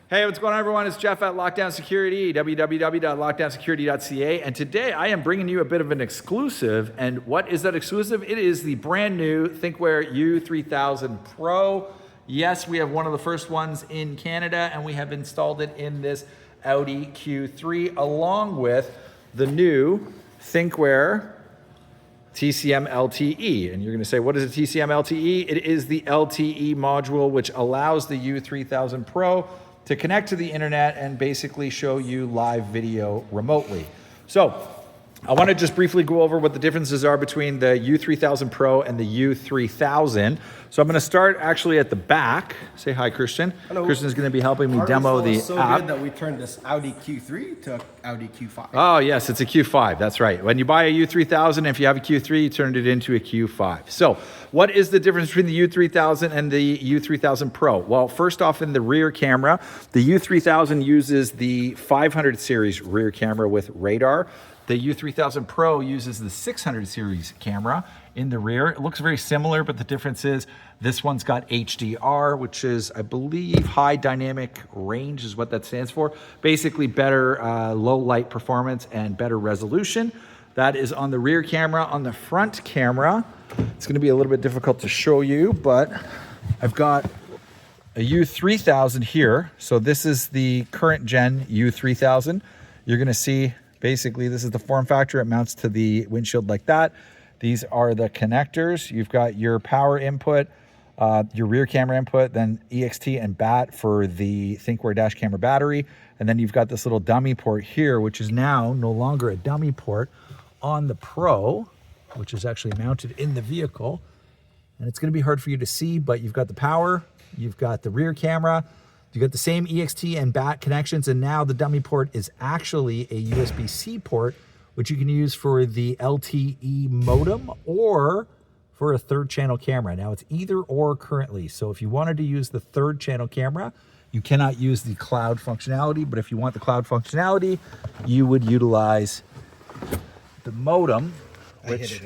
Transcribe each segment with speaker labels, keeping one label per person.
Speaker 1: Hey, what's going on, everyone? It's Jeff at Lockdown Security, www.lockdownsecurity.ca. And today I am bringing you a bit of an exclusive. And what is that exclusive? It is the brand new Thinkware U3000 Pro. Yes, we have one of the first ones in Canada, and we have installed it in this Audi Q3, along with the new Thinkware TCM-LTE. And you're going to say, what is a TCM-LTE? It is the LTE module which allows the U3000 Pro to connect to the internet and basically show you live video remotely. So I want to just briefly go over what the differences are between the U3000 Pro and the U3000. So I'm going to start actually at the back. Say hi, Christian.
Speaker 2: Hello.
Speaker 1: Christian's going to be helping me demo the
Speaker 2: so
Speaker 1: app.
Speaker 2: Good that we turned this Audi Q3 to Audi Q5.
Speaker 1: Oh, yes, it's a Q5. That's right. When you buy a U3000, if you have a Q3, you turned it into a Q5. So what is the difference between the U3000 and the U3000 Pro? Well, first off, in the rear camera, the U3000 uses the 500 series rear camera with radar. The U3000 Pro uses the 600 series camera in the rear. It looks very similar, but the difference is this one's got HDR, which is, I believe, high dynamic range is what that stands for. Basically better low light performance and better resolution. That is on the rear camera. On the front camera, it's gonna be a little bit difficult to show you, but I've got a U3000 here. So this is the current gen U3000. You're gonna see, basically, this is the form factor. It mounts to the windshield like that. These are the connectors. You've got your power input, your rear camera input, then EXT and BAT for the Thinkware dash camera battery. And then you've got this little dummy port here, which is now no longer a dummy port on the Pro, which is actually mounted in the vehicle. And it's gonna be hard for you to see, but you've got the power, you've got the rear camera, you got the same EXT and BAT connections, and now the dummy port is actually a USB-C port, which you can use for the LTE modem or for a third channel camera. Now it's either or currently. So if you wanted to use the third channel camera, you cannot use the cloud functionality, but if you want the cloud functionality, you would utilize the modem, which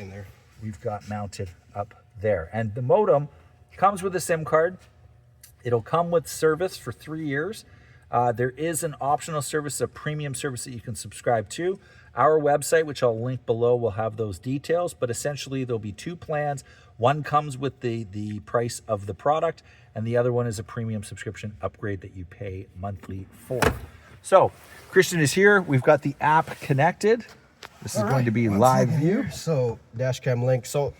Speaker 1: we've got mounted up there. And the modem comes with a SIM card. It'll come with service for 3 years. There is an optional service, a premium service that you can subscribe to. Our website, which I'll link below, will have those details, but essentially there'll be 2 plans. One comes with the price of the product, and the other one is a premium subscription upgrade that you pay monthly for. So Christian is here. We've got the app connected. This is going to be live view.
Speaker 2: So dashcam link. So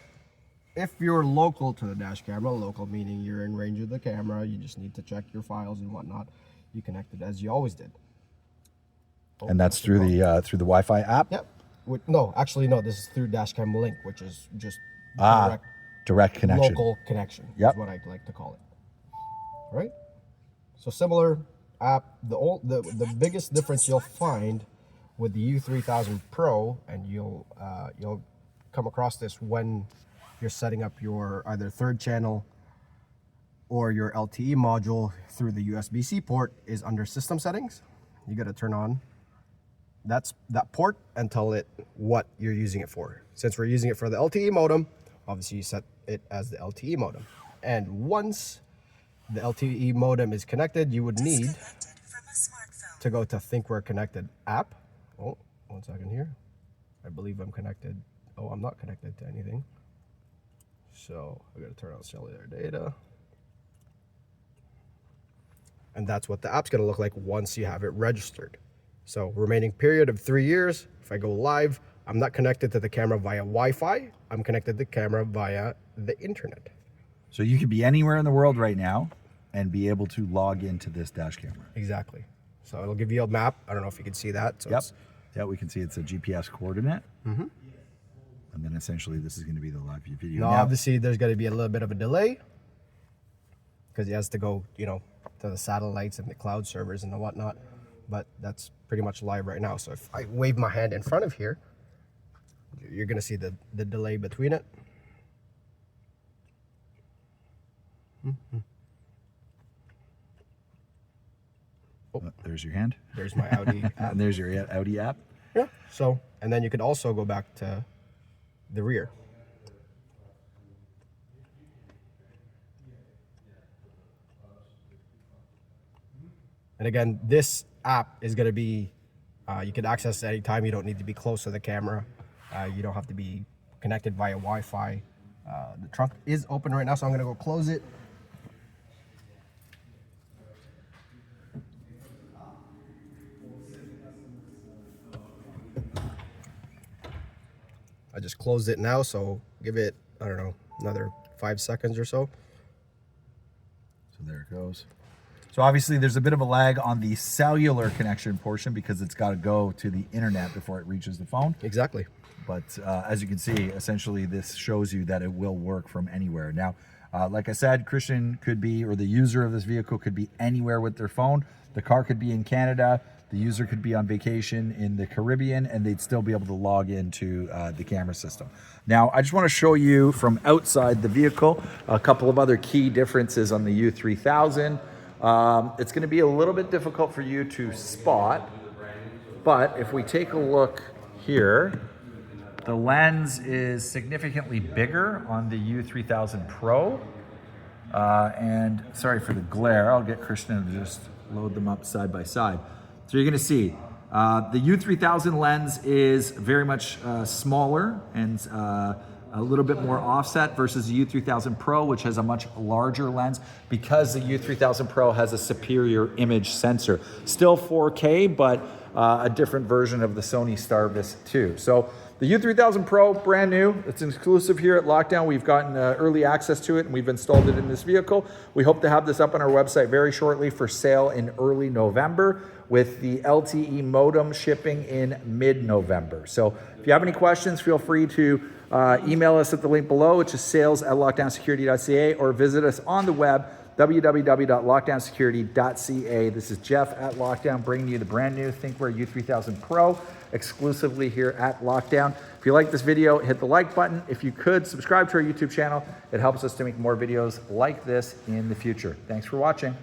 Speaker 2: if you're local to the dash camera, local meaning you're in range of the camera, you just need to check your files and whatnot, you connect it as you always did.
Speaker 1: And that's through the Wi-Fi app?
Speaker 2: Yep. No, actually, no, this is through dashcam link, which is just
Speaker 1: direct connection.
Speaker 2: Local connection
Speaker 1: Yep.
Speaker 2: is what I like to call it. Right? So similar app. The biggest difference you'll find with the U3000 Pro, and you'll come across this when you're setting up your either third channel or your LTE module through the USB-C port, is under system settings. You got to turn on that port and tell it what you're using it for. Since we're using it for the LTE modem, obviously you set it as the LTE modem. And once the LTE modem is connected, you would need to go to Thinkware Connected app. Oh, 1 second here. I believe I'm connected. Oh, I'm not connected to anything. So I got to turn on cellular data. And that's what the app's going to look like once you have it registered. So remaining period of 3 years. If I go live, I'm not connected to the camera via Wi-Fi. I'm connected to the camera via the internet.
Speaker 1: So you could be anywhere in the world right now and be able to log into this dash camera.
Speaker 2: Exactly. So it'll give you a map. I don't know if you can see that. So
Speaker 1: yep. Yeah, we can see it's a GPS coordinate. Mm-hmm. And then essentially this is going to be the live view video.
Speaker 2: Now, obviously there's going to be a little bit of a delay because it has to go, to the satellites and the cloud servers and the whatnot. But that's pretty much live right now. So if I wave my hand in front of here, you're going to see the delay between it. Mm-hmm.
Speaker 1: Oh, there's your hand.
Speaker 2: There's my Audi app.
Speaker 1: And there's your Audi app.
Speaker 2: Yeah. So, and then you could also go back to the rear. And again, this app is going to be, you can access anytime. You don't need to be close to the camera. You don't have to be connected via Wi-Fi. The trunk is open right now, so I'm going to go close it. I just closed it now, so give it, I don't know, another 5 seconds or so.
Speaker 1: So there it goes. So obviously there's a bit of a lag on the cellular connection portion because it's got to go to the internet before it reaches the phone.
Speaker 2: Exactly.
Speaker 1: But as you can see, essentially this shows you that it will work from anywhere. Now, like I said, Christian could be, or the user of this vehicle could be anywhere with their phone. The car could be in Canada. The user could be on vacation in the Caribbean, and they'd still be able to log into the camera system. Now, I just want to show you from outside the vehicle a couple of other key differences on the U3000. It's going to be a little bit difficult for you to spot, but if we take a look here, the lens is significantly bigger on the U3000 Pro. And sorry for the glare, I'll get Christian to just load them up side by side. So you're gonna see, the U3000 lens is very much smaller and a little bit more offset versus the U3000 Pro, which has a much larger lens because the U3000 Pro has a superior image sensor. Still 4K, but a different version of the Sony Starvis 2. So the U3000 Pro, brand new. It's an exclusive here at Lockdown. We've gotten early access to it and we've installed it in this vehicle. We hope to have this up on our website very shortly for sale in early November, with the LTE modem shipping in mid-November. So if you have any questions, feel free to email us at the link below, which is sales@lockdownsecurity.ca, or visit us on the web, www.lockdownsecurity.ca. This is Jeff at Lockdown, bringing you the brand new Thinkware U3000 Pro exclusively here at Lockdown. If you like this video, hit the like button. If you could, subscribe to our YouTube channel. It helps us to make more videos like this in the future. Thanks for watching.